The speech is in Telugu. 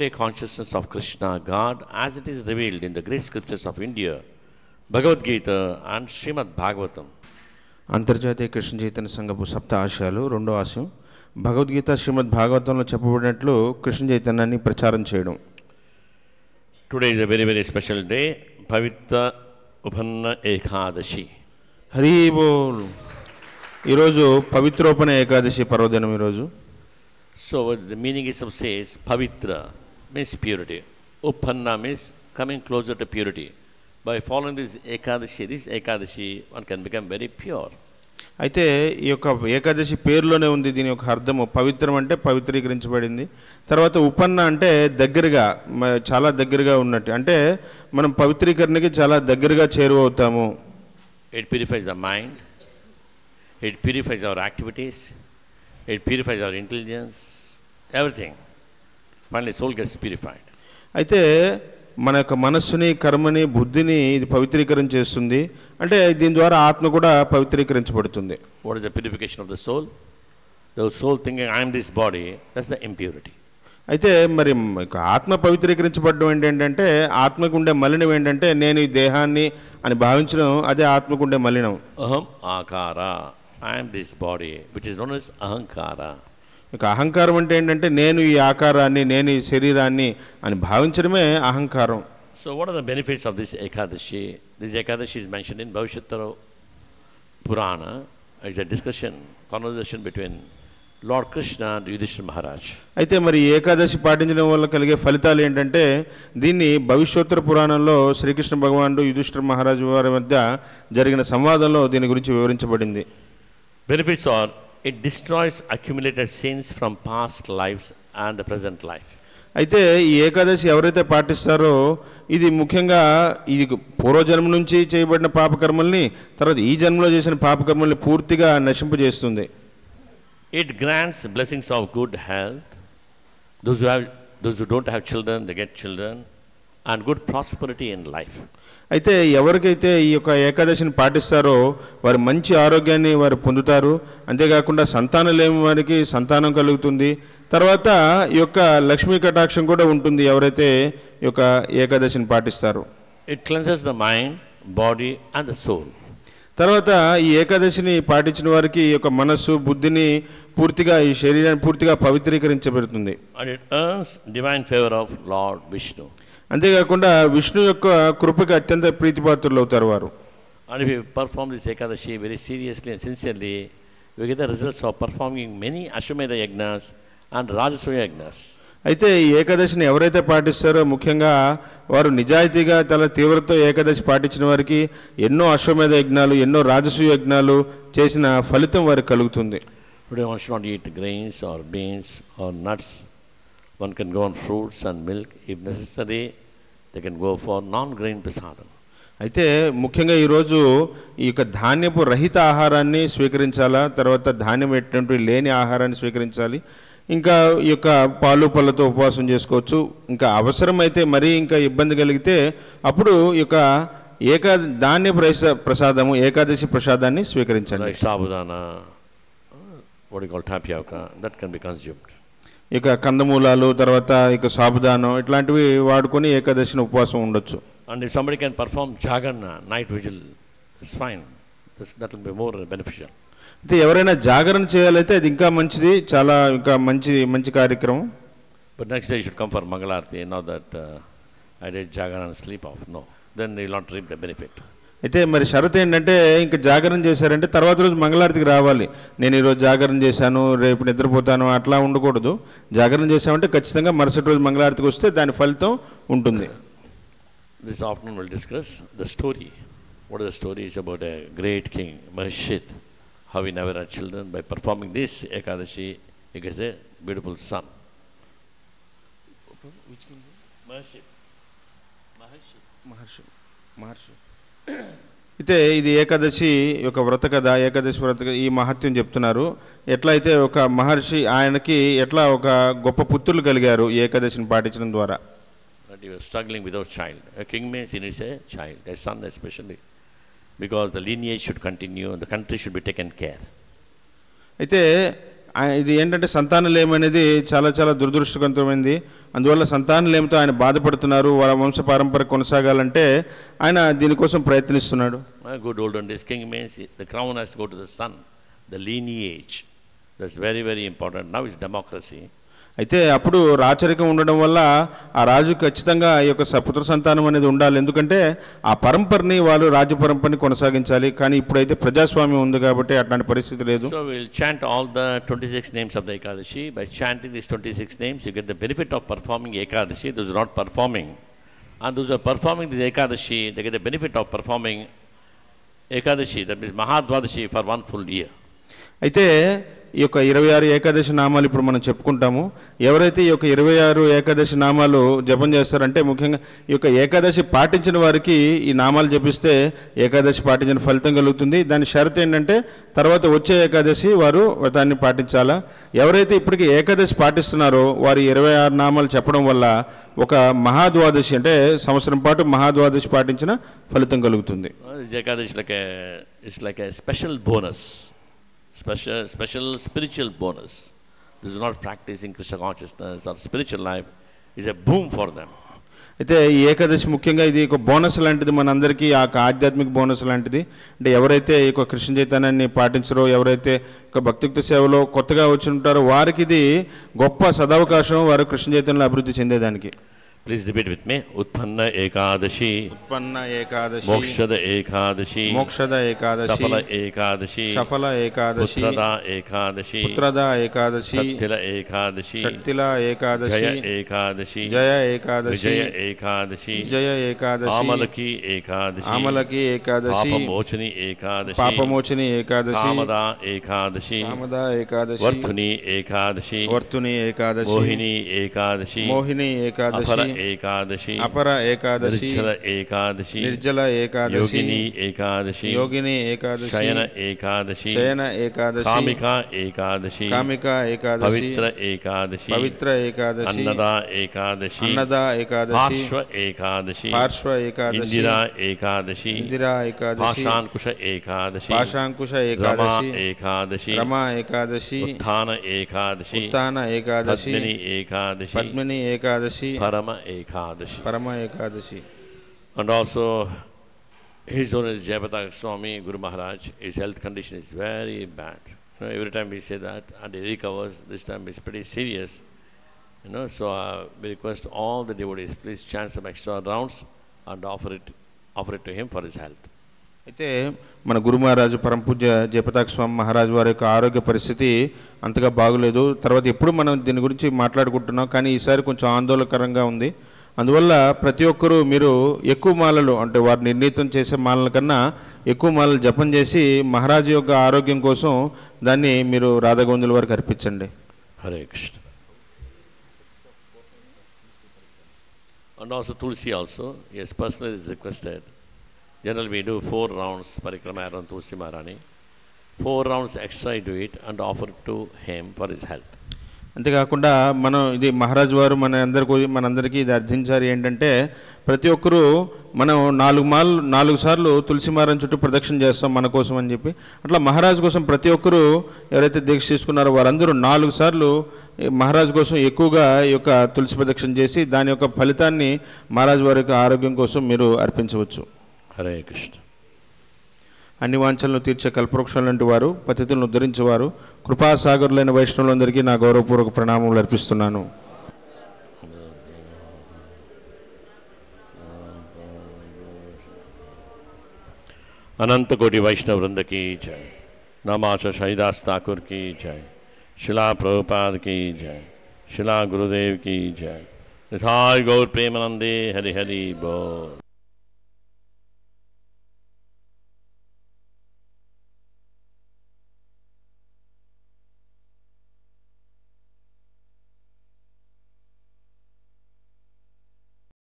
everyday consciousness of Krishna, God, as it is revealed in the great scriptures of India, Bhagavad Gita and Srimad Bhagavatam. అంతర్జాతీయ కృష్ణ చైతన్య సంఘపు సప్త ఆశయాలు రెండో ఆశయం భగవద్గీత శ్రీమద్ భాగవతంలో చెప్పబడినట్లు కృష్ణ చైతన్యాన్ని ప్రచారం చేయడం. Today is a very, very special day, Pavitra Upanna Ekadashi. Hari బోల్. ఈరోజు పవిత్రోపన ఏకాదశి పర్వదినం ఈరోజు. So the meaning is of says Pavitra means purity. Upanna means coming closer to purity. By following this Ekadashi, one can become very pure. అయితే ఈ యొక్క ఏకాదశి పేరులోనే ఉంది దీని యొక్క అర్థము. పవిత్రం అంటే పవిత్రీకరించబడింది. తర్వాత ఉపన్న అంటే దగ్గరగా, చాలా దగ్గరగా ఉన్నట్టు, అంటే మనం పవిత్రీకరణకి చాలా దగ్గరగా చేరువవుతాము. It purifies the mind, it purifies our activities, it purifies our intelligence, everything. Finally soul gets purified. అయితే మన యొక్క మనస్సుని, కర్మని, బుద్ధిని ఇది పవిత్రీకరణ చేస్తుంది. అంటే దీని ద్వారా ఆత్మ కూడా పవిత్రీకరించబడుతుంది. What is the purification of the soul? The soul thinking I am this body, that's the impurity. అయితే మరి ఆత్మ పవిత్రీకరించబడడం ఏంటంటే, ఆత్మకు ఉండే మలినం ఏంటంటే నేను ఈ దేహాన్ని అని భావించడం, అదే ఆత్మకు ఉండే మలినం. Aham akara, I am this body, which is known as ahankara. ఇక అహంకారం అంటే ఏంటంటే నేను ఈ ఆకారాన్ని, నేను ఈ శరీరాన్ని అని భావించడమే అహంకారం. So what are the benefits of this Ekadashi? This Ekadashi is mentioned in Bhavishyatara Purana. It's a conversation between Lord Krishna and Yudhishthira Maharaj. అయితే మరి ఏకాదశి పాటించడం వల్ల కలిగే ఫలితాలు ఏంటంటే, దీన్ని భవిష్యోత్తర పురాణంలో శ్రీకృష్ణ భగవానుడు యుధిష్ఠిర మహారాజు వారి మధ్య జరిగిన సంవాదంలో దీని గురించి వివరించబడింది. Benefits are, it destroys accumulated sins from past lives and the present life. అయితే ఈ ఏకాదశి ఎవరైతే పాటిస్తారో ఇది ముఖ్యంగా ఇది పూర్వజన్మ నుంచి చేయబడిన పాపకర్మల్ని, తర్వాత ఈ జన్మలో చేసిన పాపకర్మల్ని పూర్తిగా నశింపజేస్తుంది. It grants blessings of good health. Those who don't have children, they get children, and good prosperity in life. అయితే ఎవరికైతే ఈ యొక్క ఏకాదశిని పాటిస్తారో వారు మంచి ఆరోగ్యాన్ని వారు పొందుతారు. అంతేకాకుండా సంతానం లేని వారికి సంతానం కలుగుతుంది. తర్వాత ఈ యొక్క లక్ష్మీ కటాక్షం కూడా ఉంటుంది ఎవరైతే ఈ యొక్క ఏకాదశిని పాటిస్తారో. It cleanses the mind, body and the soul. తర్వాత ఈ ఏకాదశిని పాటించిన వారికి ఈ యొక్క మనస్సు, బుద్ధిని పూర్తిగా, ఈ శరీరాన్ని పూర్తిగా పవిత్రీకరించబడుతుంది. And it earns divine favor of Lord Vishnu. అంతేకాకుండా విష్ణు యొక్క కృపకి అత్యంత ప్రీతిపాత్రులు అవుతారు వారు. And if you perform this Ekadashi very seriously and sincerely, you get the results of performing many Ashwamedha Yagnas and Rajasuya Yagnas. అయితే ఈ ఏకాదశిని ఎవరైతే పాటిస్తారో ముఖ్యంగా వారు నిజాయితీగా తల తీవ్రతో ఏకాదశి పాటించిన వారికి ఎన్నో అశ్వమేధ యజ్ఞాలు, ఎన్నో రాజసూయ యజ్ఞాలు చేసిన ఫలితం వారికి కలుగుతుంది. Today one should not eat grains or beans or nuts. One can go on fruits and milk. If necessary, they can go for non-grain prasadam. అయితే ముఖ్యంగా ఈరోజు ఈ యొక్క ధాన్యపు రహిత ఆహారాన్ని స్వీకరించాలా, తర్వాత ధాన్యం ఎటువంటి లేని ఆహారాన్ని స్వీకరించాలి. ఇంకా ఈ యొక్క పాలు పళ్ళతో ఉపవాసం చేసుకోవచ్చు. ఇంకా అవసరమైతే మరీ ఇంకా ఇబ్బంది కలిగితే అప్పుడు ఈ యొక్క ధాన్య ప్రసాదము, ఏకాదశి ప్రసాదాన్ని స్వీకరించాలి. Like sabudana, what you call tapioca, that can be consumed. ఇక కందమూలాలు, తర్వాత ఇక సాబుదానం ఇట్లాంటివి వాడుకొని ఏకాదశిని ఉపవాసం ఉండొచ్చు. And if somebody can perform jagana, night vigil, it's fine. That will be more beneficial. అయితే ఎవరైనా జాగరణ చేయాలైతే అది ఇంకా మంచిది, చాలా ఇంకా మంచి కార్యక్రమం. But next day you should come for Mangalarti, not that I did jagana and sleep off. No, then they will not reap the benefit. అయితే మరి షరత్ ఏంటంటే ఇంకా జాగరణ చేశారంటే తర్వాత రోజు మంగళారతికి రావాలి. నేను ఈరోజు జాగరణ చేశాను, రేపు నిద్రపోతాను అట్లా ఉండకూడదు. జాగరణ చేశామంటే ఖచ్చితంగా మరుసటి రోజు మంగళారతికి వస్తే దాని ఫలితం ఉంటుంది. This afternoon we'll discuss the story. What is the story? Is about a great king, Mahishit, how he never had children. By performing this Ekadashi, he gets a beautiful son. Which king? Maharshi. అయితే ఇది ఏకాదశి యొక్క వ్రత కథ, ఏకాదశి వ్రత ఈ మహత్యం చెప్తున్నారు. ఎట్లా అయితే ఒక మహర్షి ఆయనకి ఎట్లా ఒక గొప్ప పుత్రులు కలిగారు ఏకాదశిని పాటించడం ద్వారా. But he was struggling without child. A king means he needs a child, a son especially, because the lineage should continue and the country should be taken care. అయితే ఇది ఏంటంటే సంతానలేమి అనేది చాలా చాలా దురదృష్టకరమైనది. అందువల్ల సంతానలేమితో ఆయన బాధపడుతున్నారు. వాళ్ళ వంశ పరంపర కొనసాగాలంటే ఆయన దీనికోసం ప్రయత్నిస్తున్నాడు. Good olden days king means the crown has to go to the son, the lineage. That's very, very important. Now it's democracy. అయితే అప్పుడు రాచరికం ఉండడం వల్ల ఆ రాజు ఖచ్చితంగా ఈ యొక్క పుత్ర సంతానం అనేది ఉండాలి. ఎందుకంటే ఆ పరంపరని వాళ్ళు రాజ్య పరంపరని కొనసాగించాలి. కానీ ఇప్పుడైతే ప్రజాస్వామ్యం ఉంది కాబట్టి అట్లాంటి పరిస్థితి లేదు. So we'll chant all the 26 names of the Ekadashi. By chanting these 26 names, you get the benefit of performing Ekadashi. Those who are not performing, and those who are performing this Ekadashi, they get the benefit of performing Ekadashi, that means Mahadvadashi, for one full year. అయితే ఈ యొక్క 26 ఏకాదశి నామాలు ఇప్పుడు మనం చెప్పుకుంటాము. ఎవరైతే ఈ యొక్క 26 ఏకాదశి నామాలు జపం చేస్తారంటే ముఖ్యంగా ఈ యొక్క ఏకాదశి పాటించిన వారికి ఈ నామాలు జపిస్తే ఏకాదశి పాటించిన ఫలితం కలుగుతుంది. దాని షరతు ఏంటంటే తర్వాత వచ్చే ఏకాదశి వారు వ్రతాన్ని పాటించాలా. ఎవరైతే ఇప్పటికీ ఏకాదశి పాటిస్తున్నారో వారు 26 నామాలు చెప్పడం వల్ల ఒక మహాద్వాదశి అంటే సంవత్సరం పాటు మహాద్వాదశి పాటించిన ఫలితం కలుగుతుంది. Ekadashi it's like a special bonus. Special spiritual bonus. This is not practicing Krishna consciousness or spiritual life. Is a boom for them. అయితే ఈ ఏకాదశి ముఖ్యంగా ఇది ఒక బోనస్ లాంటిది, మనందరికీ ఆ ఆధ్యాత్మిక బోనస్ లాంటిది. అంటే ఎవరైతే ఈ కృష్ణ చైతన్యాన్ని పాటించరో, ఎవరైతే ఒక భక్తియుక్త సేవలో కొత్తగా వచ్చి ఉంటారో వారికి ఇది గొప్ప సదవకాశం, వారు కృష్ణ చైతన్యంలో అభివృద్ధి చెందేదానికి. Please repeat with me. Utpanna Ekadashi. Utpanna Ekadashi. Mokshada Ekadashi. Mokshada Ekadashi. Safala Ekadashi. Safala Ekadashi. Putrada Ekadashi. Putrada Ekadashi. Sattila Ekadashi. Sattila Ekadashi. Jaya Ekadashi. Jaya Ekadashi. Vijaya Ekadashi. Vijaya Ekadashi. Amalaki Ekadashi. Amalaki Ekadashi. Papamochini Ekadashi. Papamochini Ekadashi. Kamada Ekadashi. Kamada Ekadashi. Varthuni Ekadashi. Varthuni Ekadashi. Mohini Ekadashi. Mohini Ekadashi. Ekadashi, Apara Ekadashi, Nirjala Ekadashi, Nirjala Ekadashi, Yogini Ekadashi, Yogini Ekadashi, Shayana Ekadashi, Shayana Ekadashi, Kamika Ekadashi, Kamika Ekadashi, Pavitra Ekadashi, Pavitra Ekadashi, Annada Ekadashi, Annada Ekadashi, Parshva Ekadashi, Parshva Ekadashi, Indira Ekadashi, Indira Ekadashi, Pashankusha Ekadashi, Pashankusha Rama Ekadashi, Ekadashi, Rama Ekadashi, Utthana Ekadashi, Utthana Ekadashi, Padmini Ekadashi, Padmini Ekadashi, Parama Ekadashi. Parama Ekadashi. And also, His Holiness Jayapataka Swami Guru Maharaj, his health condition is very bad. Every time we say that, and he recovers. This time it's pretty serious. So we request all the devotees, please chant some extra rounds and offer it to him for his health. అయితే మన గురు మహారాజు పరమ పూజ్య జయపతాక స్వామి మహారాజు వారి యొక్క ఆరోగ్య పరిస్థితి అంతగా బాగులేదు. తర్వాత ఎప్పుడు మనం దీని గురించి మాట్లాడుకుంటున్నాం, కానీ ఈసారి కొంచెం ఆందోళనకరంగా ఉంది. అందువల్ల ప్రతి ఒక్కరూ మీరు ఎక్కువ మాలలు, అంటే వారు నిర్ణీతం చేసే మాలల కన్నా ఎక్కువ మాలలు జపం చేసి మహారాజు యొక్క ఆరోగ్యం కోసం దాన్ని మీరు రాధాగోవిందుల వారికి అర్పించండి. Hare Krishna. And also Tulsi also, yes, personally is requested. Generally we do 4 rounds parikrama around Tulsi Maharani. 4 rounds extra do it and offer it to him for his health. అంతేకాకుండా మనం ఇది మహారాజు వారు మనందరికీ ఇది అర్థించారు ఏంటంటే ప్రతి ఒక్కరూ మనం 4 సార్లు తులసి మారం చుట్టూ ప్రదక్షిణ చేస్తాం మన కోసం అని చెప్పి. అట్లా మహారాజు కోసం ప్రతి ఒక్కరూ ఎవరైతే దీక్ష తీసుకున్నారో వారందరూ 4 సార్లు మహారాజు కోసం ఎక్కువగా ఈ యొక్క తులసి ప్రదక్షిణ చేసి దాని యొక్క ఫలితాన్ని మహారాజు వారి యొక్క ఆరోగ్యం కోసం మీరు అర్పించవచ్చు. హరే కృష్ణ. అన్ని వాంఛలను తీర్చే కల్పవృక్షం లాంటి వారు, పతితులను ఉద్ధరించేవారు, కృపాసాగరులైన వైష్ణవులందరికీ నా గౌరవపూర్వక ప్రణామములు అర్పిస్తున్నాను. अनंत कोटि वैष्णव वृंद की जय. नमाचा शहीदास ठाकुर की जय. शिला प्रभुपाद की जय. शिला गुरुदेव की जय. निताय गौर प्रेमानंदे हरि हरि बोल.